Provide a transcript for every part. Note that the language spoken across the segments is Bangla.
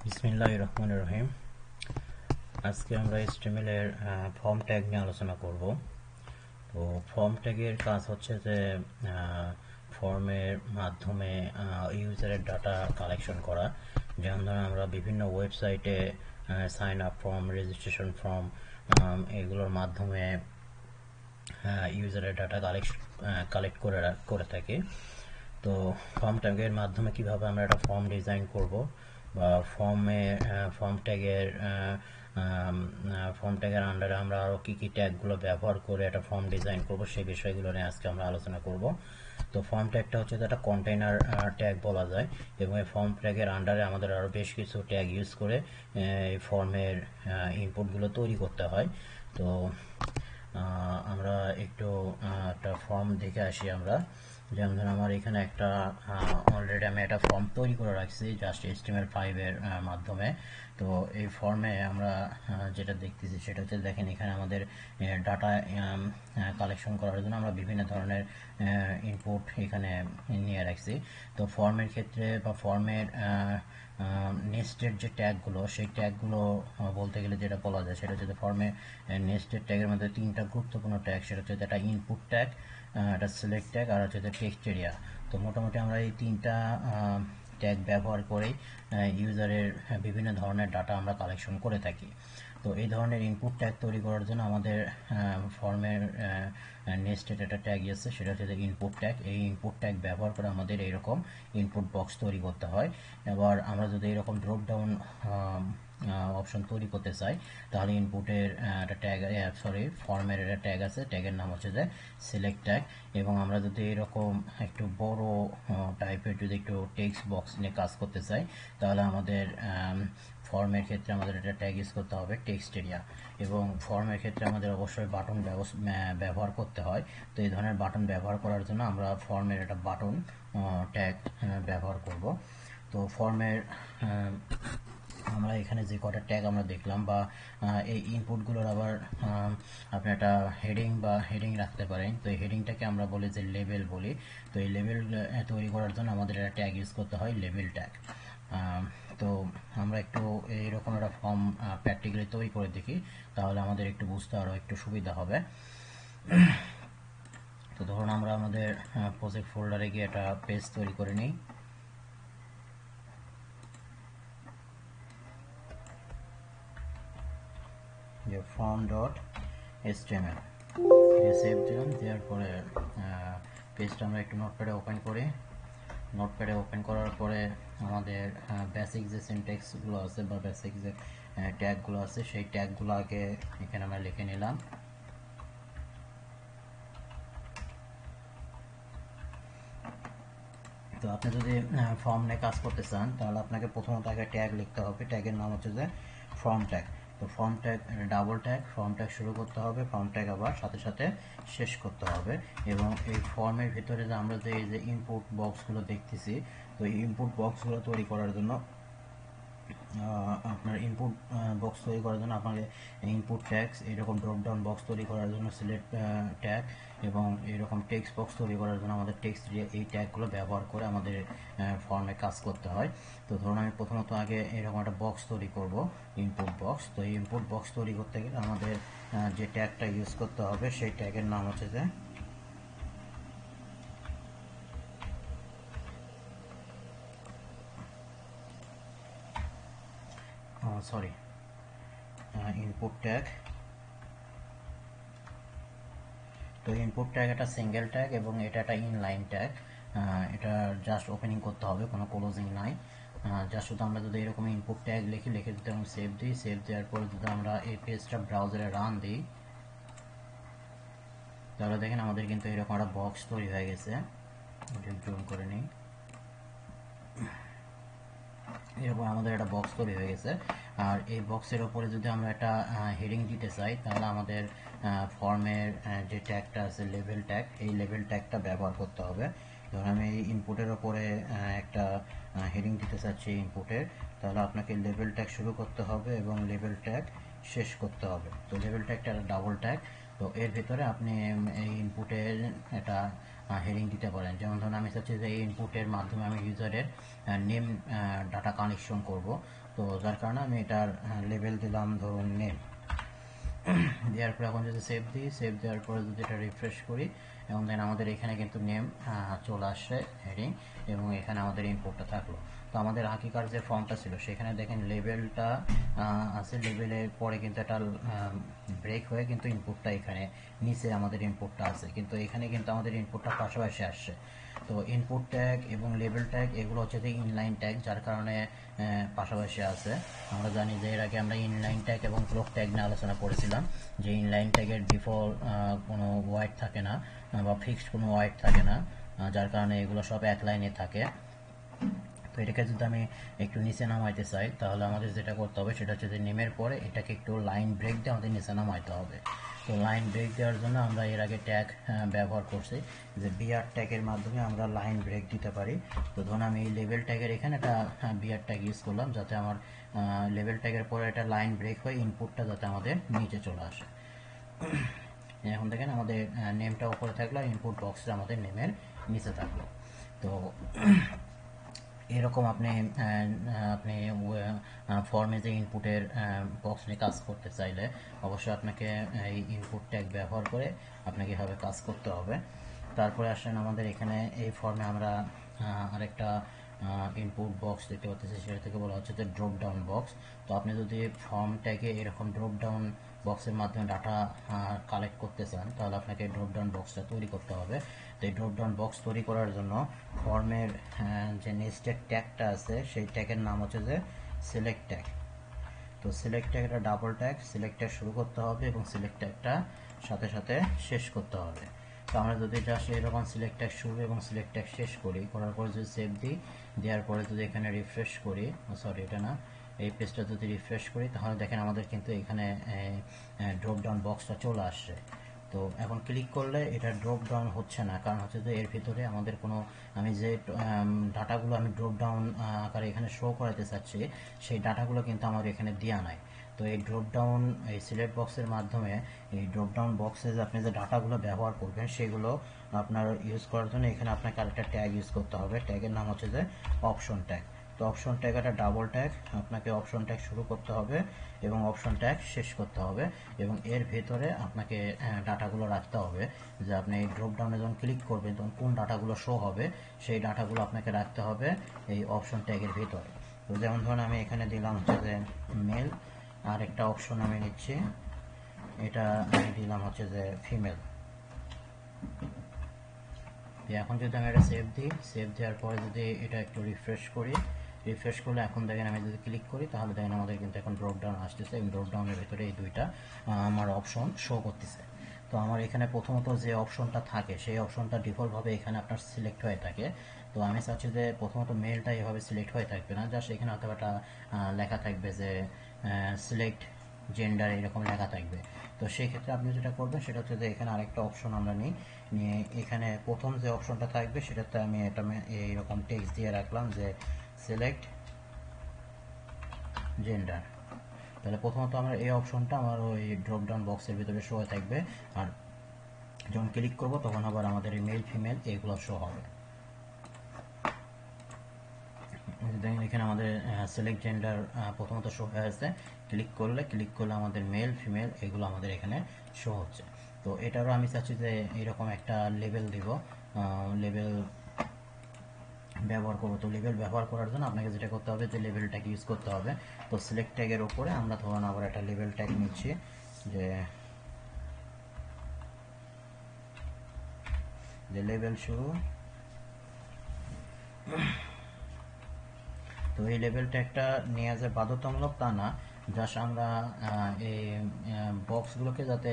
বিসমিল্লাহির রহমানির রহিম। আজকে আমরা HTML এর ফর্ম ট্যাগ নিয়ে আলোচনা করব। তো ফর্ম ট্যাগের কাজ হচ্ছে যে ফর্মের মাধ্যমে ইউজারের ডাটা কালেকশন করা। যেমন ধরুন আমরা বিভিন্ন ওয়েবসাইটে sign up form, registration form এগুলোর মাধ্যমে ইউজারের ডাটা কালেক্ট করে থাকি। তো ফর্ম ট্যাগের মাধ্যমে কিভাবে আমরা একটা ফর্ম ডিজাইন করব বা ফর্ম ট্যাগের আন্ডারে আমরা আরও কী কী ট্যাগগুলো ব্যবহার করে একটা ফর্ম ডিজাইন করব সেই বিষয়গুলো নিয়ে আজকে আমরা আলোচনা করব। তো ফর্ম ট্যাগটা হচ্ছে একটা কন্টেইনার ট্যাগ বলা যায়, এবং এই ফর্ম ট্যাগের আন্ডারে আমাদের আরও বেশ কিছু ট্যাগ ইউজ করে এই ফর্মের ইনপুটগুলো তৈরি করতে হয়। তো আমরা একটু একটা ফর্ম দেখে আসি আমরা। যেমন ধরুন আমার এখানে অলরেডি আমি একটা ফর্ম তৈরি করে রাখছি জাস্ট HTML5 এর মাধ্যমে। তো এই ফর্মে আমরা যেটা দেখতেছি সেটা হচ্ছে, দেখেন এখানে আমাদের ডাটা কালেকশন করার জন্য আমরা বিভিন্ন ধরনের ইনপুট এখানে নিয়ে রাখছি। তো ফর্মের ক্ষেত্রে বা ফর্মের নেস্টেড যে ট্যাগগুলো, সেই ট্যাগগুলো বলতে গেলে যেটা বলা যায় সেটা হচ্ছে ফর্মে নেস্টেড ট্যাগের মধ্যে তিনটা গুরুত্বপূর্ণ ট্যাগ। সেটা হচ্ছে একটা ইনপুট ট্যাগ, একটা সিলেক্ট ট্যাগ, আর হচ্ছে টেক্সট এরিয়া। তো মোটামুটি আমরা এই তিনটা ট্যাগ ব্যবহার করেই ইউজারের বিভিন্ন ধরনের ডাটা আমরা কালেকশন করে থাকি। তো এই ধরনের ইনপুট ট্যাগ তৈরি করার জন্য আমাদের ফর্মের নেস্টেড একটা ট্যাগ আছে, সেটা হচ্ছে ইনপুট ট্যাগ। এই ইনপুট ট্যাগ ব্যবহার করে আমাদের এইরকম ইনপুট বক্স তৈরি করতে হয়। এবার আমরা যদি এরকম ড্রপ ডাউন অপশন তৈরি করতে চাই, তাহলে ইনপুটের একটা ট্যাগ ফর্মের একটা ট্যাগ আছে, ট্যাগের নাম হচ্ছে যে সিলেক্ট ট্যাগ। এবং আমরা যদি এরকম একটু বড় টাইপের যদি একটু টেক্সট বক্স নিয়ে কাজ করতে চাই, তাহলে আমাদের ফর্মের ক্ষেত্রে আমাদের একটা ট্যাগ ইউজ করতে হবে টেক্সট এরিয়া। এবং ফর্মের ক্ষেত্রে আমাদের অবশ্যই বাটন ব্যবহার করতে হয়। তো এই ধরনের বাটন ব্যবহার করার জন্য আমরা ফর্মের একটা বাটন ট্যাগ ব্যবহার করব। তো ফর্মের আমরা এখানে যে কটা ট্যাগ আমরা দেখলাম, বা এই ইনপুটগুলোর আবার আপনি একটা হেডিং রাখতে পারেন। তো এই হেডিংটাকে আমরা বলি যে লেবেল বলি। তো এই লেবেল তৈরি করার জন্য আমাদের একটা ট্যাগ ইউজ করতে হয়, লেবেল ট্যাগ। তো আমরা একটু এইরকম একটা ফর্ম প্র্যাকটিক্যালি তৈরি করে দেখি, তাহলে আমাদের একটু বুঝতে আরও একটু সুবিধা হবে। তো ধরুন আমরা আমাদের প্রজেক্ট ফোল্ডারে গিয়ে একটা পেজ তৈরি করে নিই। যে form.html দিয়ে সেভ দিলাম, দেওয়ার পরে পেজটা আমরা একটু নোটপ্যাডে ওপেন করি। নোটপ্যাডে ওপেন করার পরে আমাদের বেসিক যে সিনট্যাক্সগুলো আছে বা বেসিক যে ট্যাগগুলো আছে, সেই ট্যাগগুলো আগে এখানে আমরা লিখে নিলাম। তো আপনি যদি ফর্ম নিয়ে কাজ করতে চান, তাহলে আপনাকে প্রথমত আগে ট্যাগ লিখতে হবে। ট্যাগের নাম হচ্ছে যে ফর্ম ট্যাগ। তো form tag double tag, form tag শুরু করতে হবে, ফর্ম ট্যাগ আবার সাথে সাথে শেষ করতে হবে। এবং এই ফর্মের ভিতরে যে আমরা যে এই যে ইনপুট বক্সগুলো দেখতেছি, তো এই ইনপুট বক্সগুলো তৈরি করার জন্য আপনার ইনপুট বক্স তৈরি করার জন্য আপনাকে ইনপুট ট্যাগস, এরকম ড্রপ ডাউন বক্স তৈরি করার জন্য সিলেক্ট ট্যাগ, এবং এরকম টেক্সট বক্স তৈরি করার জন্য আমাদের টেক্সট এই ট্যাগগুলো ব্যবহার করে আমাদের ফর্মে কাজ করতে হয়। তো ধরুন আমি প্রথমত আগে এরকম একটা বক্স তৈরি করব, ইনপুট বক্স। তো এই ইনপুট বক্স তৈরি করতে গেলে আমাদের যে ট্যাগটা ইউজ করতে হবে, সেই ট্যাগের নাম হচ্ছে যে ইনপুট ট্যাগ। তো ইনপুট ট্যাগ একটা সিঙ্গেল ট্যাগ এবং এটা একটা ইনলাইন ট্যাগ। এটা জাস্ট ওপেনিং করতে হবে, কোনো ক্লোজিং নাই। জাস্ট শুধু আমরা যদি এরকম ইনপুট ট্যাগ লিখে যদি আমরা সেভ দিই, সেভ দেওয়ার পরে যদি আমরা এই পেজটা ব্রাউজারে রান দিই, তাহলে দেখেন আমাদের কিন্তু এরকম একটা বক্স তৈরি হয়ে গেছে। জুম করে নিই, এরকম আমাদের একটা বক্স তৈরি হয়ে গেছে। আর এই বক্সের ওপরে যদি আমরা একটা হেডিং দিতে চাই, তাহলে আমাদের ফর্মের যে ট্যাগটা আছে লেভেল ট্যাগ, এই লেভেল ট্যাগটা ব্যবহার করতে হবে। ধরুন আমি এই ইনপুটের ওপরে একটা হেডিং দিতে চাচ্ছি ইনপুটের, তাহলে আপনাকে লেভেল ট্যাগ শুরু করতে হবে এবং লেভেল ট্যাগ শেষ করতে হবে। তো লেভেল ট্যাগটা একটা ডাবল ট্যাগ। তো এর ভিতরে আপনি এই ইনপুটের একটা হেডিং দিতে পারেন। যেমন ধরুন আমি চাচ্ছি যে এই ইনপুটের মাধ্যমে আমি ইউজারের নেম ডাটা কানেকশন করব, তো যার কারণে আমি এটার লেভেল দিলাম ধরুন নেম। দেওয়ার পর এখন যদি সেভ দিই, সেভ দেওয়ার পরে যদি এটা রিফ্রেশ করি, এবং দেন আমাদের এখানে কিন্তু নেম চলে আসছে হেডিং, এবং এখানে আমাদের ইনপুটটা থাকলো। তো আমাদের আগেকার যে ফর্মটা ছিল সেখানে দেখেন লেভেলটা আছে, লেভেলের পরে কিন্তু একটা ব্রেক হয়ে কিন্তু ইনপুটটা এখানে নিচে আমাদের ইনপুটটা আছে, কিন্তু এখানে কিন্তু আমাদের ইনপুটটা পাশাপাশি আসছে। তো ইনপুট ট্যাগ এবং লেভেল ট্যাগ এগুলো হচ্ছে যে ইনলাইন ট্যাগ, যার কারণে পাশাপাশি আছে। আমরা জানি যে এর আগে আমরা ইনলাইন ট্যাগ এবং ব্লক ট্যাগ নিয়ে আলোচনা করেছিলাম, যে ইনলাইন ট্যাগের ডিফল্ট কোনো ওয়াইড থাকে না বা ফিক্সড কোনো ওয়াইড থাকে না, যার কারণে এগুলো সব এক লাইনে থাকে। তো এটাকে যদি আমি একটু নিচে নামাইতে চাই, তাহলে আমাদের যেটা করতে হবে সেটা হচ্ছে যে নেমের পরে এটাকে একটু লাইন ব্রেক দিয়ে আমাদের নিচে নামাইতে হবে। তো লাইন ব্রেক দেওয়ার জন্য আমরা এর আগে ট্যাগ ব্যবহার করছি, যে বিআর ট্যাগের মাধ্যমে আমরা লাইন ব্রেক দিতে পারি। তো ধরুন আমি এই লেভেল ট্যাগের এখানে একটা বিআর ট্যাগ ইউজ করলাম, যাতে আমার লেভেল ট্যাগের পরে একটা লাইন ব্রেক হয়ে ইনপুটটা যাতে আমাদের নিচে চলে আসে। এখন দেখেন আমাদের নেমটা উপরে থাকলো, ইনপুট বক্সটা আমাদের নেমের নিচে থাকলো। তো এরকম আপনি আপনি ফর্মে যে ইনপুটের বক্স নিয়ে কাজ করতে চাইলে অবশ্যই আপনাকে এই ইনপুট ট্যাগ ব্যবহার করে আপনাকে এভাবে কাজ করতে হবে। তারপরে আসেন আমাদের এখানে এই ফর্মে আমরা আরেকটা ইনপুট বক্স দেখতে পাচ্ছি, সেটা থেকে বলা হচ্ছে যে ড্রপ ডাউন বক্স। তো আপনি যদি ফর্ম ট্যাগে এরকম ড্রপ ডাউন বক্সের মাধ্যমে ডাটা কালেক্ট করতে চান, তাহলে আপনাকে ড্রপ ডাউন বক্সটা তৈরি করতে হবে। তো এই ড্রপ ডাউন বক্স তৈরি করার জন্য ফর্মের যে নেস্টেড ট্যাগটা আছে সেই ট্যাগের নাম হচ্ছে যে সিলেক্ট ট্যাগ। তো সিলেক্ট ট্যাগ একটা ডাবল ট্যাগ, সিলেক্ট ট্যাগ শুরু করতে হবে এবং সিলেক্ট ট্যাগটা সাথে সাথে শেষ করতে হবে। তো আমরা যদি জাস্ট এরকম সিলেক্ট ট্যাগ শুরু এবং সিলেক্ট ট্যাগ শেষ করি, করার পরে যদি সেভ দিই, দেওয়ার পরে যদি এখানে রিফ্রেশ করি, সরি এটা না, এই পেজটা যদি রিফ্রেশ করি, তাহলে দেখেন আমাদের কিন্তু এখানে ড্রপ ডাউন বক্সটা চলে আসছে। তো এখন ক্লিক করলে এটা ড্রপ ডাউন হচ্ছে না, কারণ হচ্ছে যে এর ভিতরে আমাদের কোনো, আমি যে ডাটাগুলো আমি ড্রপ ডাউন আকারে এখানে শো করাতে চাচ্ছি সেই ডাটাগুলো কিন্তু আমার এখানে দেওয়া নাই। তো এই ড্রপ ডাউন, এই সিলেক্ট বক্সের মাধ্যমে এই ড্রপ ডাউন বক্সে আপনি যে ডাটাগুলো ব্যবহার করবেন সেগুলো আপনার ইউজ করার জন্য এখানে আপনাকে আরেকটা ট্যাগ ইউজ করতে হবে। ট্যাগের নাম হচ্ছে যে অপশন ট্যাগ। তো অপশন ট্যাগ একটা ডাবল ট্যাগ, আপনাকে অপশন ট্যাগ শুরু করতে হবে এবং অপশন ট্যাগ শেষ করতে হবে, এবং এর ভেতরে আপনাকে ডাটাগুলো রাখতে হবে, যে আপনি এই ড্রপ ডাউনে যখন ক্লিক করবেন তখন কোন ডাটাগুলো শো হবে সেই ডাটাগুলো আপনাকে রাখতে হবে এই অপশন ট্যাগের ভেতরে। তো যেমন ধরুন আমি এখানে দিলাম হচ্ছে যে মেল, আর একটা অপশন আমি নিচ্ছি, এটা আমি দিলাম হচ্ছে যে ফিমেল। এখন যদি আমি এটা সেভ দিই, সেভ দেওয়ার পরে যদি এটা একটু রিফ্রেশ করি, রিফ্রেশ করলে এখন দেখেন আমি যদি ক্লিক করি তাহলে দেখেন আমাদের কিন্তু এখন ড্রপ ডাউন আসতেছে, এবং ড্রপ ডাউনের ভিতরে এই দুইটা আমার অপশন শো করতেছে। তো আমার এখানে প্রথমত যে অপশনটা থাকে সেই অপশনটা ডিফল্টভাবে এখানে আপনার সিলেক্ট হয়ে থাকে। তো আমি চাচ্ছি যে প্রথমত মেলটা এভাবে সিলেক্ট হয়ে থাকবে না, জাস্ট এখানে হয়তো একটা লেখা থাকবে যে সিলেক্ট জেন্ডার, এরকম লেখা থাকবে। তো সেই ক্ষেত্রে আপনি যেটা করবেন সেটা হচ্ছে যে এখানে আরেকটা অপশন আমরা নিয়ে এখানে প্রথম যে অপশনটা থাকবে সেটাতে আমি এটা এইরকম টেক্সট দিয়ে রাখলাম যে সিলেক্ট জেন্ডার। তাহলে প্রথমত আমার এই অপশনটা আমার ওই ড্রপ ডাউন বক্সের ভিতরে শো হয়ে থাকবে, আর যখন ক্লিক করব তখন আবার আমাদের এই মেল ফিমেল এগুলো শো হবে। দেখেন এখানে আমাদের সিলেক্ট জেন্ডার প্রথমত শো হয়ে আছে, ক্লিক করলে আমাদের মেল ফিমেল এগুলো আমাদের এখানে শো হচ্ছে। তো এটারও আমি চাচ্ছি যে এরকম একটা লেবেল দিব, লেবেল ব্যবহার করবো। তো লেবেল ব্যবহার করার জন্য আপনাকে যেটা করতে হবে যে লেবেলটাকে ইউজ করতে হবে। তো সিলেক্ট ট্যাগের উপরে আমরা ধরুন আবার একটা লেবেল ট্যাগ নিচ্ছি, যে লেবেল শুরু। তো এই লেবেল ট্যাগটা নেওয়া যে বাধ্যতামূলক তা না, জাস্ট আমরা এই বক্সগুলোকে যাতে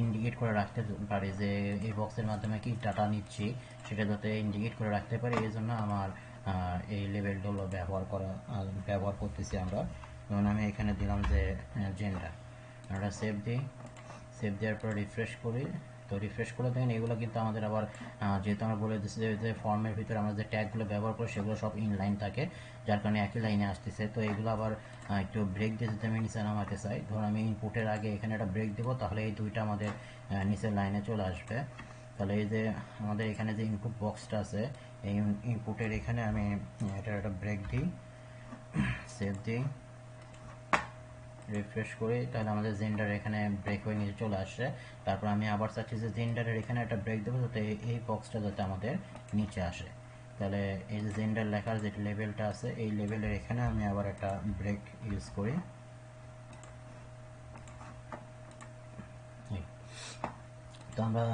ইন্ডিকেট করে রাখতে পারি যে এই বক্সের মাধ্যমে কি ডাটা নিচ্ছি সেটা যাতে ইন্ডিকেট করে রাখতে পারি, এই জন্য আমার এই লেবেলগুলো ব্যবহার করতেছি আমরা। যেমন আমি এখানে দিলাম যে জেন্ডার, আমরা সেভ দিই, সেভ দেওয়ার পর রিফ্রেশ করি। তো রিফ্রেশ করে দেখেন এগুলো কিন্তু আমাদের আবার যেহেতু আমরা বলে দিচ্ছি যে ফর্মের ভিতরে আমরা যে ট্যাগগুলো ব্যবহার করি সেগুলো সব ইনলাইন থাকে, যার কারণে একই লাইনে আসতেছে। তো এগুলো আবার একটু ব্রেক দিয়ে যদি আমি নিচে নামাতে চাই, ধরুন আমি ইনপুটের আগে এখানে একটা ব্রেক দেবো, তাহলে এই দুইটা আমাদের নিচের লাইনে চলে আসবে। তাহলে এই যে আমাদের এখানে যে ইনপুট বক্সটা আছে, এই ইনপুটের এখানে আমি এটার একটা ব্রেক দিই, সেভ দিই, রিফ্রেশ করি, তাহলে আমাদের জেন্ডার এখানে ব্রেক হয়ে নিচে চলে আসছে। তারপর আমি আবার চাচ্ছি যে জেন্ডারের এখানে একটা ব্রেক দেবো, যাতে এই বক্সটা যাতে আমাদের নিচে আসে। তাহলে এই যে জেন্ডার লেখার যে লেভেলটা আছে, এই লেভেলের এখানে আমি আবার একটা ব্রেক ইউজ করি। তো আমরা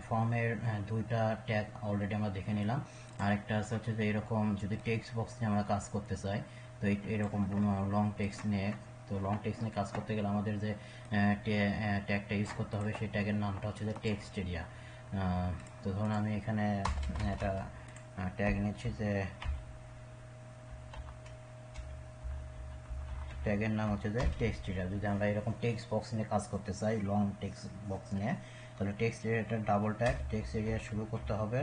ফর্মের দুইটা ট্যাগ অলরেডি আমরা দেখে নিলাম। আরেকটা আছে হচ্ছে যে এরকম যদি টেক্সট বক্স নিয়ে আমরা কাজ করতে চাই, তো এরকম লং টেক্সট নিয়ে, তো লং টেক্সট নিয়ে কাজ করতে গেলে আমাদের যে ট্যাগটা ইউজ করতে হবে, সেই ট্যাগের নামটা হচ্ছে যে টেক্সট এরিয়া। তো ধরুন আমি এখানে একটা ট্যাগ নিচ্ছি, যে ট্যাগের নাম হচ্ছে যে টেক্সট এরিয়া। যদি আমরা এরকম টেক্সট বক্স নিয়ে কাজ করতে চাই, লং টেক্সট বক্স নিয়ে, তাহলে টেক্সট এরিয়াটা ডাবল ট্যাগ, টেক্সট এরিয়া শুরু করতে হবে,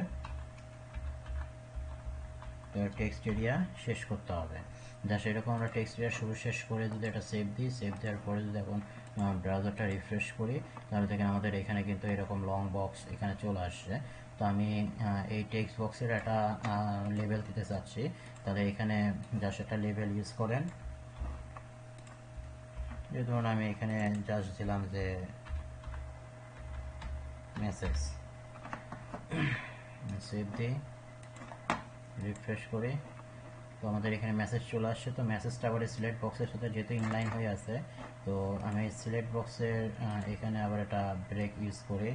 টেক্সট এরিয়া শেষ করতে হবে। জাস্ট এরকম আমরা টেক্সট এরিয়া শুরু শেষ করে যদি এটা সেভ দিই, সেভ দেওয়ার পরে যদি এখন ব্রাউজারটা রিফ্রেশ করি, তাহলে দেখেন আমাদের এখানে কিন্তু এরকম লং বক্স এখানে চলে আসছে। তো আমি এই টেক্সট বক্সের একটা লেভেল দিতে চাচ্ছি, তাহলে এখানে জাস্ট একটা লেভেল ইউজ করেন। যে ধরুন আমি এখানে জাস্ট দিলাম যে মেসেজ, সেভ দিই, রিফ্রেশ করি, তো আমাদের এখানে মেসেজ চলে আসছে। তো মেসেজটা আবার সিলেক্ট বক্সের সাথে যেহেতু ইনলাইন হয়ে আছে, তো আমি সিলেক্ট বক্সের এখানে আবার একটা ব্রেক ইউজ করি,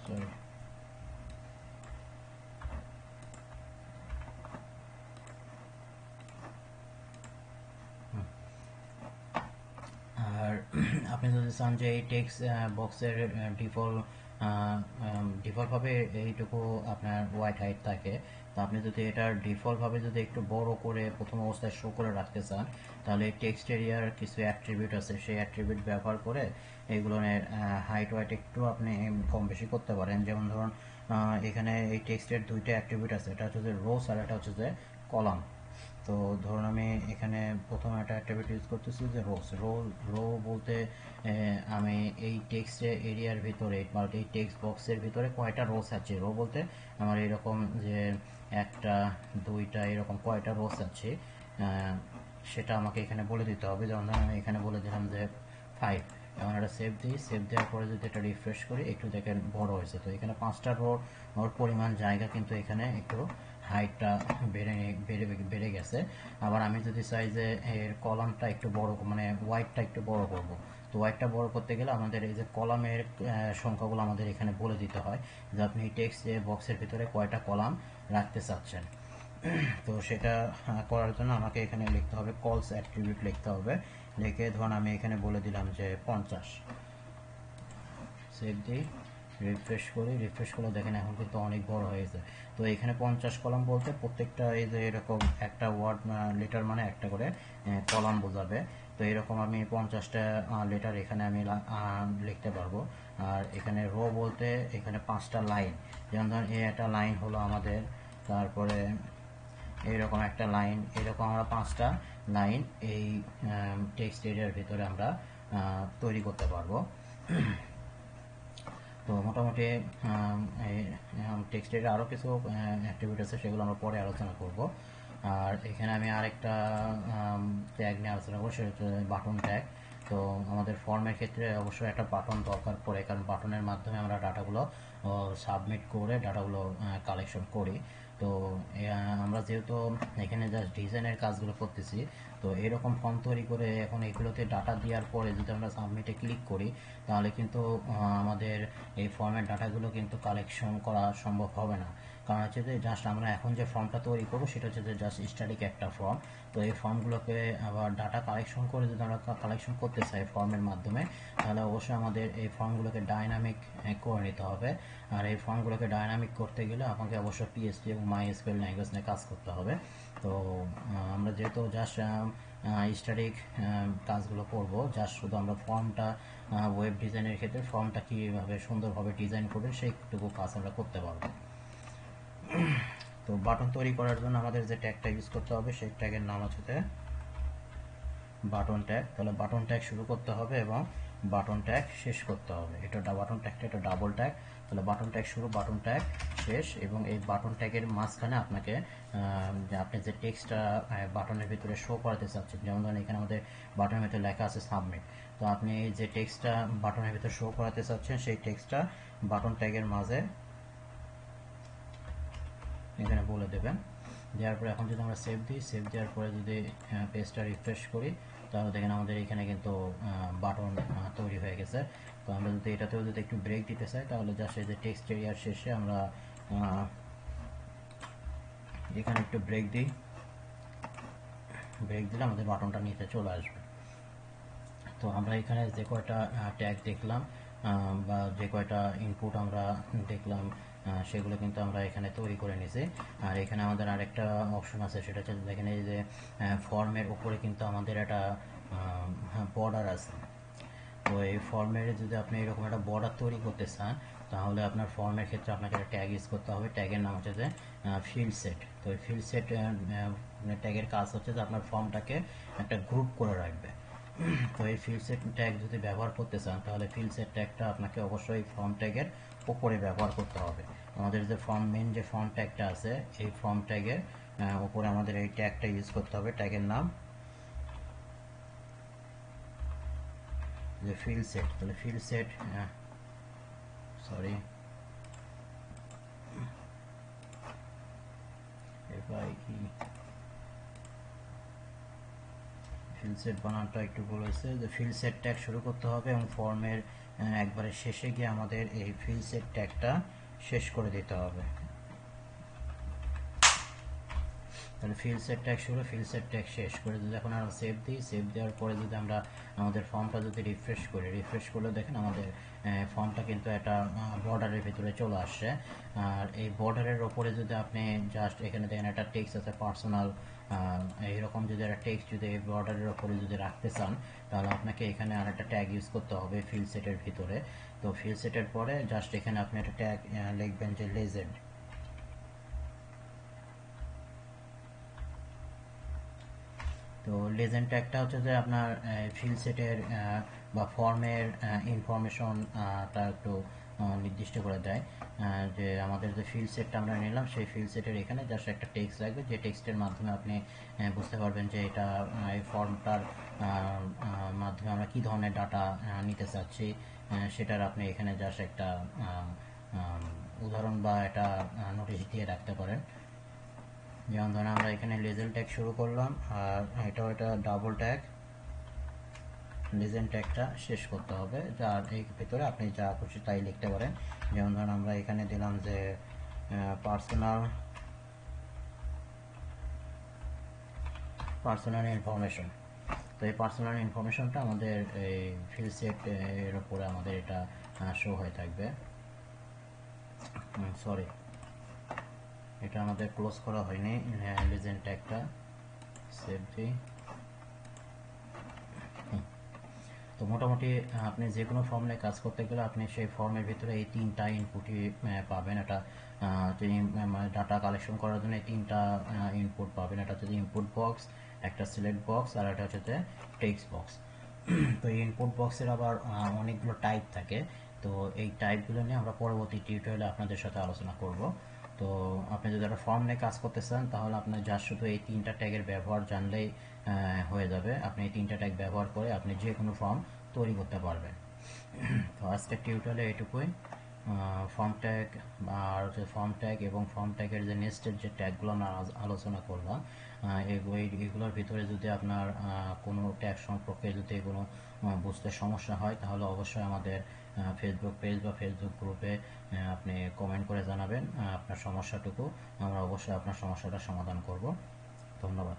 সরি, আর আপনি যদি চান যে এই টেক্সট বক্সের ডিফল্টভাবে এইটুকু আপনার হোয়াইট হাইট থাকে, তো আপনি যদি এটা ডিফল্টভাবে যদি একটু বড় করে প্রথম অবস্থায় শো করে রাখতে চান, তাহলে টেক্সট এরিয়ার কিছু অ্যাট্রিবিউট আছে, সেই অ্যাট্রিবিউট ব্যবহার করে এইগুলোর হাইট ওয়াইট একটু আপনি কম বেশি করতে পারেন। যেমন ধরুন এখানে এই টেক্সটের দুইটা অ্যাট্রিবিউট আছে, এটা হচ্ছে যে রোস আর এটা হচ্ছে যে কলাম। তো ধরুন আমি এখানে প্রথম একটা অ্যাট্রিবিউট ইউজ করতেছি যে রো বলতে আমি এই টেক্সট এরিয়ার ভিতরে বা এই টেক্সট বক্সের ভিতরে কয়টা রোস আছে, রো বলতে আমার এরকম যে একটা দুইটা এরকম কয়টা রোস আছে, সেটা আমাকে এখানে বলে দিতে হবে। যেমন ধরুন আমি এখানে বলে দিলাম যে 5। এখন এটা সেভ দিই, সেভ দেওয়ার পরে যদি এটা রিফ্রেশ করি, একটু দেখেন বড় হয়েছে। তো এখানে 5টা রোর পরিমাণ জায়গা কিন্তু এখানে একটু হাইটটা বেড়ে গেছে। আবার আমি যদি চাই যে এর কলামটা একটু বড়, মানে হোয়াইটটা একটু বড় করব, তো হোয়াইটটা বড় করতে গেলে আমাদের এই যে কলামের সংখ্যাগুলো আমাদের এখানে বলে দিতে হয়, যে আপনি টেক্সট বক্সের ভিতরে কয়টা কলাম রাখতে চাচ্ছেন। তো সেটা করার জন্য আমাকে এখানে লিখতে হবে কলস অ্যাট্রিবিউট লিখতে হবে, লিখে ধরুন আমি এখানে বলে দিলাম যে 50। সেভ দিই, রিফ্রেশ করি, রিফ্রেশ করলে দেখেন এখন কিন্তু অনেক বড় হয়েছে। তো এখানে 50 কলাম বলতে প্রত্যেকটা এই যে এরকম একটা ওয়ার্ড লেটার মানে একটা করে কলাম বোঝাবে। তো এরকম আমি 50টা লেটার এখানে আমি লিখতে পারবো। আর এখানে রো বলতে এখানে 5টা লাইন, যেমন ধরুন এই একটা লাইন হলো আমাদের, তারপরে এইরকম একটা লাইন, এরকম আমরা 5টা লাইন এই টেক্সট এরিয়ার ভিতরে আমরা তৈরি করতে পারবো। তো মোটামুটি টেক্সট এরিয়া আরও কিছু অ্যাক্টিভিটি আছে, সেগুলো আমরা পরে আলোচনা করব। আর এখানে আমি আরেকটা ট্যাগ নিয়ে আলোচনা করবো, সেটা হচ্ছে বাটন ট্যাগ। তো আমাদের ফর্মের ক্ষেত্রে অবশ্যই একটা বাটন দরকার পড়ে, কারণ বাটনের মাধ্যমে আমরা ডাটাগুলো সাবমিট করে ডাটাগুলো কালেকশন করি। তো আমরা যেহেতু এখানে জাস্ট ডিজাইনের কাজগুলো করতেছি, তো এরকম ফর্ম তৈরি করে এখন এগুলোতে ডাটা দেওয়ার পরে যদি আমরা সাবমিটে ক্লিক করি, তাহলে কিন্তু আমাদের এই ফর্মের ডাটাগুলো কিন্তু কালেকশন করা সম্ভব হবে না। কারণ হচ্ছে যে জাস্ট আমরা এখন যে ফর্মটা তৈরি করবো সেটা হচ্ছে যে জাস্ট স্ট্যাটিক একটা ফর্ম। তো এই ফর্মগুলোকে আবার ডাটা কালেকশন করে যদি আমরা কালেকশন করতে চাই ফর্মের মাধ্যমে, তাহলে অবশ্যই আমাদের এই ফর্মগুলোকে ডাইনামিক করে নিতে হবে। আর এই ফর্মগুলোকে ডাইনামিক করতে গেলে আমাকে অবশ্যই পিএইচপি এবং মাইএসকিউএল ল্যাঙ্গুয়েজ নিয়ে কাজ করতে হবে। তো আমরা যেহেতু জাস্ট স্ট্যাটিক কাজগুলো করব, জাস্ট শুধু আমরা ফর্মটা ওয়েব ডিজাইনের ক্ষেত্রে ফর্মটা কীভাবে সুন্দরভাবে ডিজাইন করবে সেইটুকু কাজ আমরা করতে পারবো। তো বাটন তৈরি করার জন্য আমাদের যে ট্যাগটা ইউজ করতে হবে সেই ট্যাগের নাম হচ্ছে বাটন ট্যাগ। তাহলে বাটন ট্যাগ শুরু করতে হবে এবং বাটন ট্যাগ শেষ করতে হবে। এটা বাটন ট্যাগটা এটা ডাবল ট্যাগ। তাহলে বাটন ট্যাগ শুরু, বাটন ট্যাগ শেষ, এবং এই বাটন ট্যাগের মাঝখানে আপনাকে আপনি যে টেক্সটটা বাটনের ভিতরে শো করাতে চাচ্ছেন, যেমন ধরেন এখানে আমাদের বাটনের ভিতরে লেখা আছে সাবমিট। তো আপনি যে টেক্সটটা বাটনের ভিতরে শো করাতে চাচ্ছেন সেই টেক্সটটা বাটন ট্যাগের মাঝে এখানে বলে দেবেন। দেওয়ার পরে এখন যদি আমরা সেভ দিই, সেভ দেওয়ার পরে যদি পেজটা রিফ্রেশ করি, তাহলে দেখেন আমাদের এখানে কিন্তু বাটন তৈরি হয়ে গেছে। তো আমরা যদি এটাতেও যদি একটু ব্রেক দিতে চাই, তাহলে জাস্ট এই যে টেক্সট এরিয়ার শেষে আমরা এখানে একটু ব্রেক দিই, ব্রেক দিলে আমাদের বাটনটা নিচে চলে আসবে। তো আমরা এখানে যে কয়টা ট্যাগ দেখলাম বা যে কয়টা ইনপুট আমরা দেখলাম, সেগুলো কিন্তু আমরা এখানে তৈরি করে নিয়েছি। আর এখানে আমাদের আরেকটা অপশন আছে, সেটা হচ্ছে দেখেন এই যে ফর্মের উপরে কিন্তু আমাদের একটা বর্ডার আছে। তো এই ফর্মের যদি আপনি এরকম একটা বর্ডার তৈরি করতে চান, তাহলে আপনার ফর্মের ক্ষেত্রে আপনাকে একটা ট্যাগ ইউজ করতে হবে। ট্যাগের নাম হচ্ছে যে ফিল্ড সেট। তো এই ফিল্ড সেট ট্যাগের কাজ হচ্ছে যে আপনার ফর্মটাকে একটা গ্রুপ করে রাখবে। তো এই ফিল্ড সেট ট্যাগ যদি ব্যবহার করতে চান, তাহলে ফিল্ড সেট ট্যাগটা আপনাকে অবশ্যই ফর্ম ট্যাগের উপরে ব্যবহার করতে হবে। আমাদের যে ফর্ম মেন যে ফর্ম ট্যাগটা আছে, এই ফর্ম ট্যাগের উপরে আমাদের এই ট্যাগটা ইউজ করতে হবে। ট্যাগের নাম যে ফিল্ড সেট। তাহলে field set sorry field set বানানটা একটু ভুল হয়েছে। যে ফিল্ড সেট ট্যাগ শুরু করতে হবে এবং ফর্মের একবারে শেষে গিয়ে আমাদের এই ফিল্ড সেট ট্যাগটা শেষ করে দিতে হবে। তাহলে ফিল্ড সেট ট্যাগ শুরু, ফিল্ড সেট ট্যাগ শেষ করে যদি এখন আমরা সেভ দিই, সেভ দেওয়ার পরে যদি আমরা আমাদের ফর্মটা যদি রিফ্রেশ করি, রিফ্রেশ করলে দেখেন আমাদের ফর্মটা কিন্তু একটা বর্ডারের ভিতরে চলে আসছে। আর এই বর্ডারের ওপরে যদি আপনি জাস্ট এখানে দেখেন একটা টেক্সট আছে পার্সোনাল, এইরকম যদি একটা টেক্সট যদি এই বর্ডারের ওপরে যদি রাখতে চান, তাহলে আপনাকে এখানে আর একটা ট্যাগ ইউজ করতে হবে ফিল্ড সেটের ভিতরে। তো ফিল্ড সেটের পরে জাস্ট এখানে আপনি একটা ট্যাগ লিখবেন যে লেজেন্ড। তো লেজেন্ড ট্যাগটা হচ্ছে যে আপনার ফিল্ড সেটের বা ফর্মের ইনফরমেশনটা একটু নির্দিষ্ট করে দেয়। যে আমাদের যে ফিল্ড সেটটা আমরা নিলাম, সেই ফিল্ড সেটের এখানে জাস্ট একটা টেক্সট রাখবে, যে টেক্সটের মাধ্যমে আপনি বুঝতে পারবেন যে এটা এই ফর্মটার মাধ্যমে আমরা কী ধরনের ডাটা নিতে চাচ্ছি। সেটার আপনি এখানে জাস্ট একটা উদাহরণ বা একটা নোটিশ দিয়ে রাখতে পারেন। যেমন ধরেন আমরা এখানে লেজেন্ড ট্যাগ শুরু করলাম, আর এটাও এটা ডাবল ট্যাগ, লেজেন্ড ট্যাগটা শেষ করতে হবে। যার এই ভিতরে আপনি যা খুশি তাই লিখতে পারেন। যেমন ধরেন আমরা এখানে দিলাম যে পার্সোনাল ইনফরমেশন। তো এই পার্সোনাল ইনফরমেশনটা আমাদের এই ফিল্ড সেট এর উপরে আমাদের এটা শো হয়ে থাকবে। সরি, এটা আমাদের ক্লোজ করা হয়নি লেজেন্ড ট্যাগটা। সেভ দিই। তো মোটামুটি আপনি যে কোনো ফর্ম নিয়ে কাজ করতে গেলে আপনি সেই ফর্মের ভিতরে এই তিনটা ইনপুটই পাবেন। এটা ডাটা কালেকশন করার জন্য এই তিনটা ইনপুট পাবেন। এটা হচ্ছে ইনপুট বক্স, একটা সিলেক্ট বক্স, আর একটা হচ্ছে টেক্সট বক্স। তো এই ইনপুট বক্সের আবার অনেকগুলো টাইপ থাকে। তো এই টাইপগুলো নিয়ে আমরা পরবর্তী টিউটোরিয়ালে আপনাদের সাথে আলোচনা করব। তো আপনি যদি একটা ফর্ম নিয়ে কাজ করতে চান, তাহলে আপনার যা শুধু এই তিনটা ট্যাগের ব্যবহার জানলেই হয়ে যাবে। আপনি এই তিনটা ট্যাগ ব্যবহার করে আপনি যে কোনো ফর্ম তৈরি করতে পারবেন। তো আজকের টিউটোরিয়ালে এটুকুই। ফর্ম ট্যাগ আর হচ্ছে ফর্ম ট্যাগ এবং ফর্ম ট্যাগের যে নেক্সটের যে ট্যাগগুলো আমরা আলোচনা করলাম, এগুলোর ভিতরে যদি আপনার কোনো ট্যাগ সম্পর্কে যদি কোনো বুঝতে সমস্যা হয়, তাহলে অবশ্যই আমাদের ফেসবুক পেজ বা ফেসবুক গ্রুপে আপনি কমেন্ট করে জানাবেন আপনার সমস্যাটুকু। আমরা অবশ্যই আপনার সমস্যাটা সমাধান করব। ধন্যবাদ।